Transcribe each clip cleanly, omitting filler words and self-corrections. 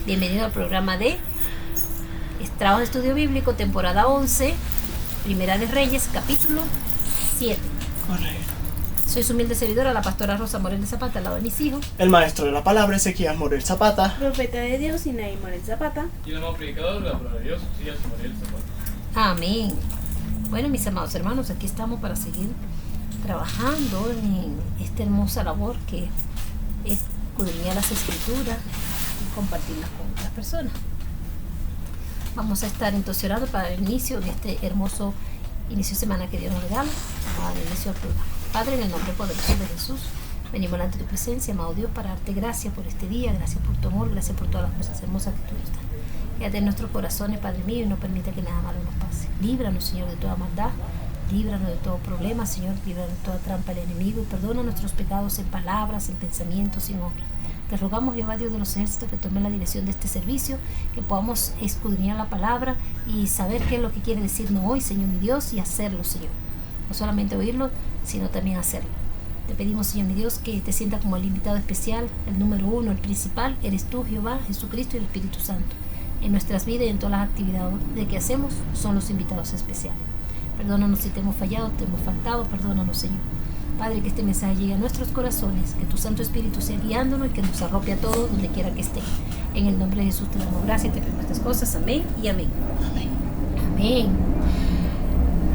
Bienvenido al programa de Trabajo de Estudio Bíblico, temporada 11, Primera de Reyes, capítulo 7. Correcto. Soy su humilde servidora, la pastora Rosa Morel de Zapata, al lado de mis hijos. El maestro de la palabra, Ezequiel Morel Zapata. Profeta de Dios, Sinaí Morel Zapata. Y el amado predicador de la palabra de Dios, Josías Morel Zapata. Amén. Bueno, mis amados hermanos, aquí estamos para seguir trabajando en esta hermosa labor que es escudriñar las escrituras y compartirlas con otras personas. Vamos a estar entonces orando para el inicio de este hermoso inicio de semana que Dios nos regala. Vamos a dar inicio al programa. Padre, en el nombre poderoso de Jesús, venimos delante de tu presencia, amado Dios, para darte gracias por este día, gracias por tu amor, gracias por todas las cosas hermosas que tú nos das. Quédate en nuestros corazones, Padre mío, y no permita que nada malo nos pase. Líbranos, Señor, de toda maldad, líbranos de todo problema, Señor, líbranos de toda trampa del enemigo y perdona nuestros pecados en palabras, en pensamientos, en obras. Te rogamos, Jehová Dios de los ejércitos, que tome la dirección de este servicio, que podamos escudriñar la palabra y saber qué es lo que quiere decirnos hoy, Señor mi Dios, y hacerlo, Señor. No solamente oírlo, sino también hacerlo. Te pedimos, Señor mi Dios, que te sienta como el invitado especial, el número uno, el principal. Eres tú, Jehová, Jesucristo y el Espíritu Santo. En nuestras vidas y en todas las actividades de que hacemos, son los invitados especiales. Perdónanos si te hemos fallado, te hemos faltado, perdónanos, Señor. Padre, que este mensaje llegue a nuestros corazones, que tu Santo Espíritu sea guiándonos y que nos arrope a todos donde quiera que esté. En el nombre de Jesús te damos gracias y te pedimos estas cosas. Amén y amén. Amén. Amén.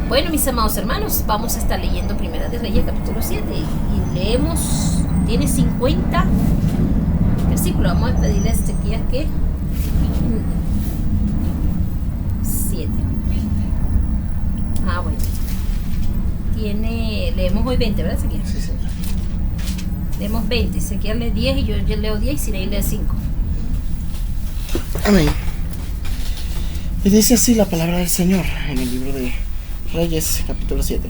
Bueno, mis amados hermanos, vamos a estar leyendo Primera de Reyes, capítulo 7. Y leemos, tiene 50 versículos. Vamos a pedirle a Ezequiel que 7. Ah, bueno. Leemos hoy 20, ¿verdad, Ezequiel? Sí, señor. Leemos 20. Ezequiel lee 10 y yo leo 10 y Sinaí lee 5. Amén. Y dice así la palabra del Señor en el libro de Reyes, capítulo 7.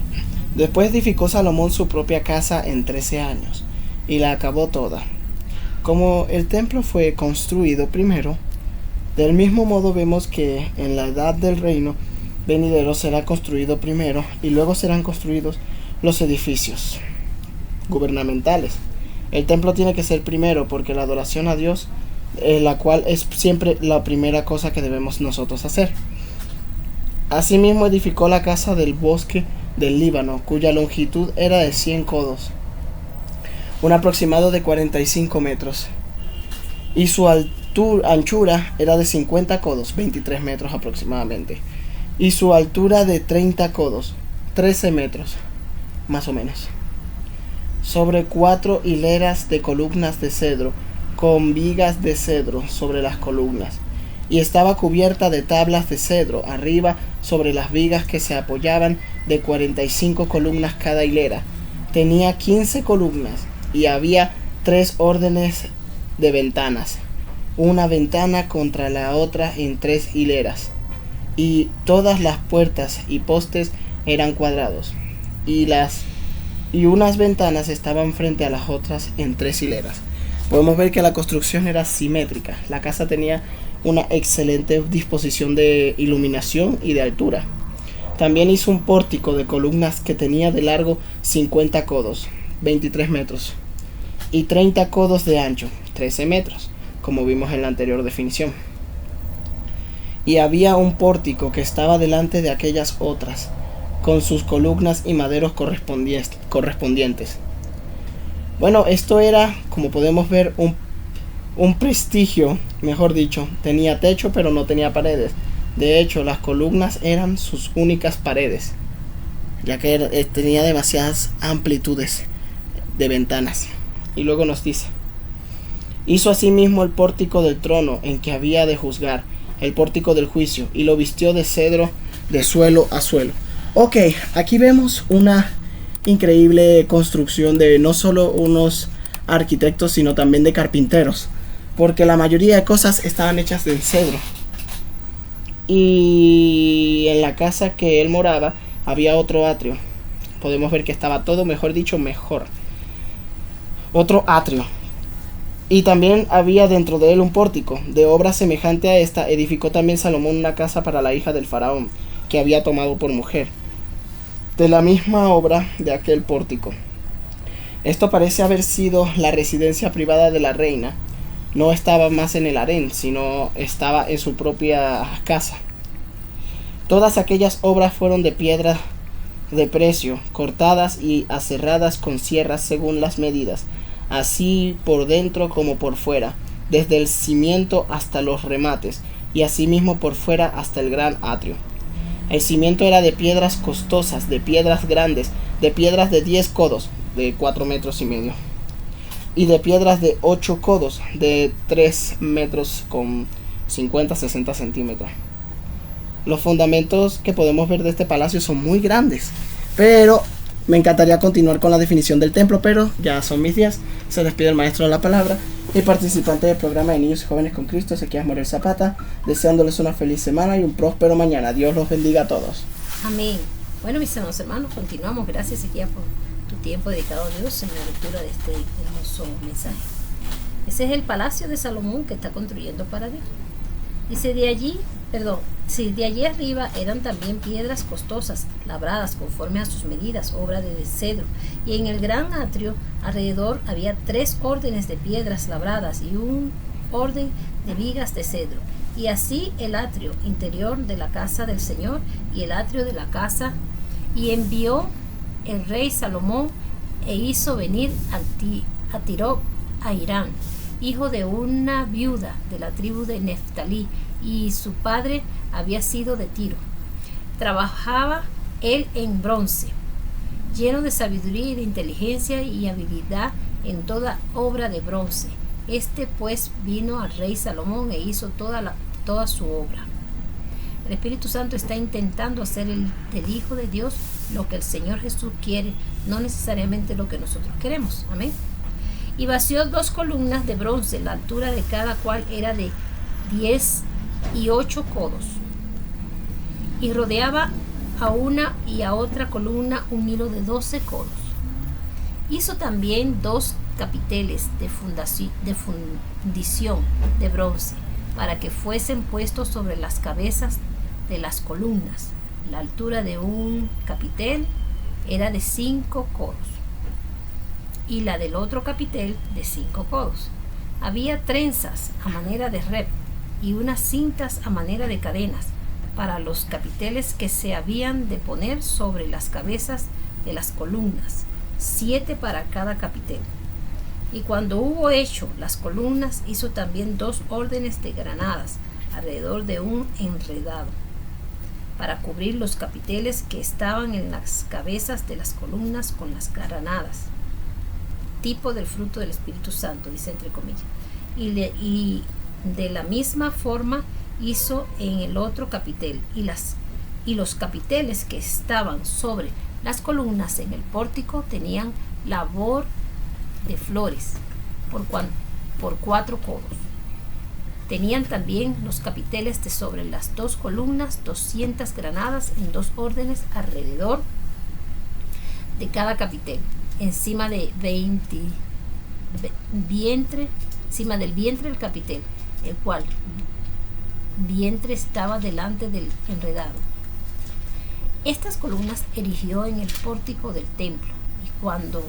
Después edificó Salomón su propia casa en 13 años, y la acabó toda. Como el templo fue construido primero, del mismo modo vemos que en la edad del reino venidero será construido primero, y luego serán construidos los edificios gubernamentales. El templo tiene que ser primero, porque la adoración a Dios, la cual es siempre la primera cosa que debemos nosotros hacer. Asimismo edificó la casa del bosque del Líbano, cuya longitud era de 100 codos, un aproximado de 45 metros, y su anchura era de 50 codos, 23 metros aproximadamente, y su altura de 30 codos, 13 metros, más o menos, sobre 4 hileras de columnas de cedro, con vigas de cedro sobre las columnas, y estaba cubierta de tablas de cedro arriba sobre las vigas que se apoyaban, de 45 columnas cada hilera. Tenía 15 columnas, y había 3 órdenes de ventanas, una ventana contra la otra en 3 hileras, y todas las puertas y postes eran cuadrados, y unas ventanas estaban frente a las otras en 3 hileras. Podemos ver que la construcción era simétrica. La casa tenía una excelente disposición de iluminación y de altura. También hizo un pórtico de columnas que tenía de largo 50 codos, 23 metros, y 30 codos de ancho, 13 metros, como vimos en la anterior definición. Y había un pórtico que estaba delante de aquellas otras, con sus columnas y maderos correspondientes. Bueno, esto era, como podemos ver, un prestigio, mejor dicho. Tenía techo, pero no tenía paredes. De hecho, las columnas eran sus únicas paredes, ya que tenía demasiadas amplitudes de ventanas. Y luego nos dice: hizo asimismo el pórtico del trono en que había de juzgar, el pórtico del juicio, y lo vistió de cedro de suelo a suelo. Ok, aquí vemos una increíble construcción de no solo unos arquitectos, sino también de carpinteros, porque la mayoría de cosas estaban hechas de cedro. Y en la casa que él moraba había otro atrio. Podemos ver que estaba todo, mejor dicho, mejor. Otro atrio. Y también había dentro de él un pórtico. De obra semejante a esta edificó también Salomón una casa para la hija del faraón, que había tomado por mujer, de la misma obra de aquel pórtico. Esto parece haber sido la residencia privada de la reina, no estaba más en el harén, sino estaba en su propia casa. Todas aquellas obras fueron de piedra de precio, cortadas y aserradas con sierras según las medidas, así por dentro como por fuera, desde el cimiento hasta los remates, y asimismo por fuera hasta el gran atrio. El cimiento era de piedras costosas, de piedras grandes, de piedras de 10 codos, de 4 metros y medio, y de piedras de 8 codos, de 3 metros con 50-60 centímetros. Los fundamentos que podemos ver de este palacio son muy grandes, pero me encantaría continuar con la definición del templo, pero ya son mis días. Se despide el maestro de la palabra y participante del programa de Niños y Jóvenes con Cristo, Ezequiel Morel Zapata, deseándoles una feliz semana y un próspero mañana. Dios los bendiga a todos. Amén. Bueno, mis amados hermanos, continuamos. Gracias, Ezequiel, por tu tiempo dedicado a Dios en la lectura de este hermoso mensaje. Ese es el palacio de Salomón que está construyendo para Dios. Dice de allí arriba eran también piedras costosas, labradas conforme a sus medidas, obra de cedro. Y en el gran atrio alrededor había 3 órdenes de piedras labradas y un orden de vigas de cedro. Y así el atrio interior de la casa del Señor y el atrio de la casa. Y envió el rey Salomón e hizo venir a Tiró a Irán, hijo de una viuda de la tribu de Neftalí, y su padre había sido de Tiro. Trabajaba él en bronce, lleno de sabiduría y de inteligencia y habilidad en toda obra de bronce. Este pues vino al rey Salomón e hizo toda su obra. El Espíritu Santo está intentando hacer del Hijo de Dios lo que el Señor Jesús quiere, no necesariamente lo que nosotros queremos. Amén. Y vació 2 columnas de bronce, la altura de cada cual era de 18 codos, y rodeaba a una y a otra columna un hilo de 12 codos. Hizo también 2 capiteles de fundición de bronce, para que fuesen puestos sobre las cabezas de las columnas. La altura de un capitel era de 5 codos, y la del otro capitel de 5 codos. Había trenzas a manera de rep y unas cintas a manera de cadenas para los capiteles que se habían de poner sobre las cabezas de las columnas, 7 para cada capitel. Y cuando hubo hecho las columnas, hizo también 2 órdenes de granadas alrededor de un enredado, para cubrir los capiteles que estaban en las cabezas de las columnas con las granadas, tipo del fruto del Espíritu Santo, dice entre comillas. Y de la misma forma hizo en el otro capitel, y los capiteles que estaban sobre las columnas en el pórtico tenían labor de flores por 4 codos. Tenían también los capiteles de sobre las 2 columnas 200 granadas en 2 órdenes alrededor de cada capitel, encima del vientre del capitel, el cual vientre estaba delante del enredado. Estas columnas erigió en el pórtico del templo, y cuando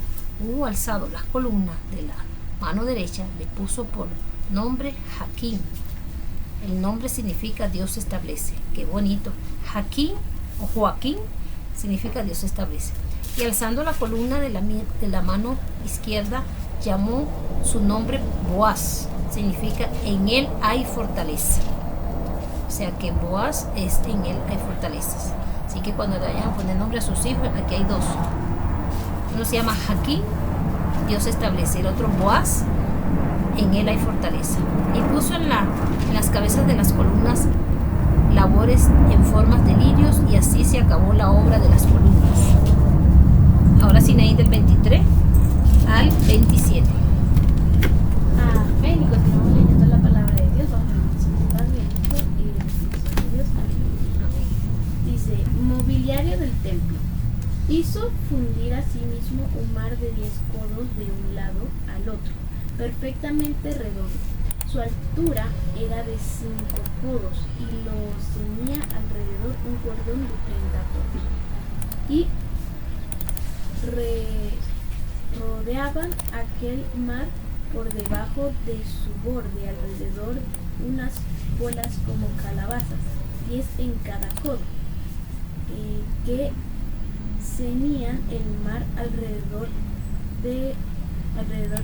hubo alzado las columnas de la mano derecha, le puso por nombre Jaquín. El nombre significa Dios establece. Qué bonito. Jaquín o Joaquín significa Dios establece. Y alzando la columna de la mano izquierda, llamó su nombre Boaz. Significa en él hay fortaleza. O sea que Boaz es en él hay fortalezas. Así que cuando le vayan a poner nombre a sus hijos, aquí hay 2. Uno se llama Jaquín, Dios establece. El otro Boaz, en él hay fortaleza. Y puso en las cabezas de las columnas labores en formas de lirios, y así se acabó la obra de las columnas. Ahora Sinaí del 23 al 27. Amén. Y continuamos leyendo la palabra de Dios. Vamos a Padre, Hijo y del Espíritu de Dios. Amén. Dice: mobiliario del templo. Hizo fundir a sí mismo un mar de 10 codos de un lado al otro, perfectamente redondo. Su altura era de 5 codos y lo ceñía alrededor un cordón de 30 codos. Y rodeaban aquel mar por debajo de su borde, alrededor unas bolas como calabazas, 10 en cada codo, que ceñían el mar alrededor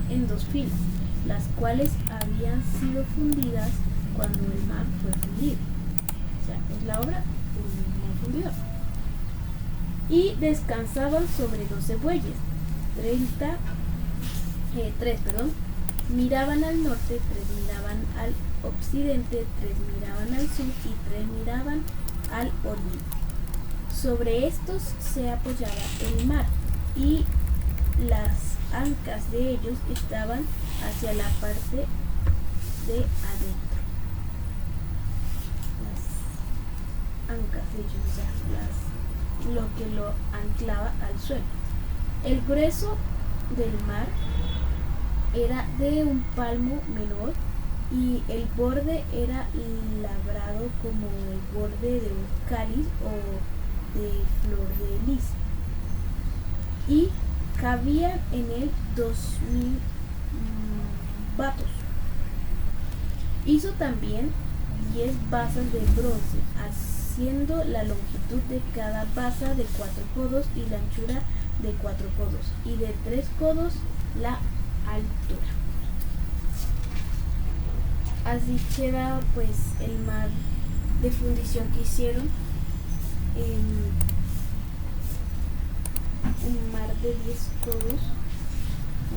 en 2 filas, las cuales habían sido fundidas cuando el mar fue fundido. O sea, es la obra de un mismo fundidor. Y descansaban sobre 12 bueyes, 3 miraban al norte, 3 miraban al occidente, 3 miraban al sur y 3 miraban al oriente. Sobre estos se apoyaba el mar, y las ancas de ellos estaban hacia la parte de adentro. Las ancas de ellos, o sea, lo que lo anclaba al suelo. El grueso del mar era de un palmo menor, y el borde era labrado como el borde de un cáliz o de flor de lis, y cabían en él 2000 batos. Hizo también 10 basas de bronce, haciendo la longitud de cada basa de 4 codos y la anchura de 4 codos, y de 3 codos la altura. Así queda pues el mar de fundición que hicieron, un mar de 10 codos,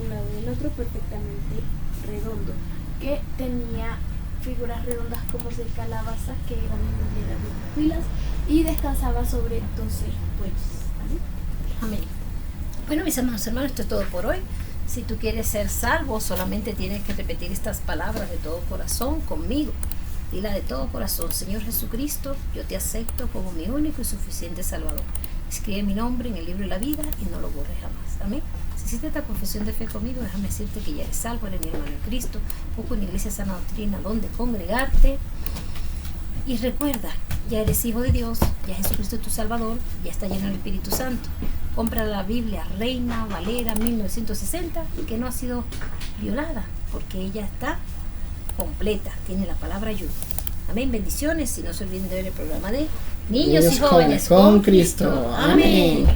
un lado del otro, perfectamente redondo, que tenía figuras redondas como de calabaza, que eran en hileras de filas, y descansaba sobre 12 bueyes. Amén. Bueno, mis hermanos, esto es todo por hoy. Si tú quieres ser salvo, solamente tienes que repetir estas palabras de todo corazón conmigo. Dila de todo corazón: Señor Jesucristo, yo te acepto como mi único y suficiente Salvador. Escribe mi nombre en el libro de la vida y no lo borres jamás. Amén. Si hiciste esta confesión de fe conmigo, déjame decirte que ya eres salvo, eres mi hermano en Cristo. Busca una iglesia sana doctrina donde congregarte. Y recuerda, ya eres hijo de Dios, ya Jesucristo es tu Salvador, ya está lleno del Espíritu Santo. Compra la Biblia Reina Valera 1960, que no ha sido violada, porque ella está completa, tiene la palabra ayuda. Amén, bendiciones, y no se olviden de ver el programa de Niños y Jóvenes con Cristo. Amén.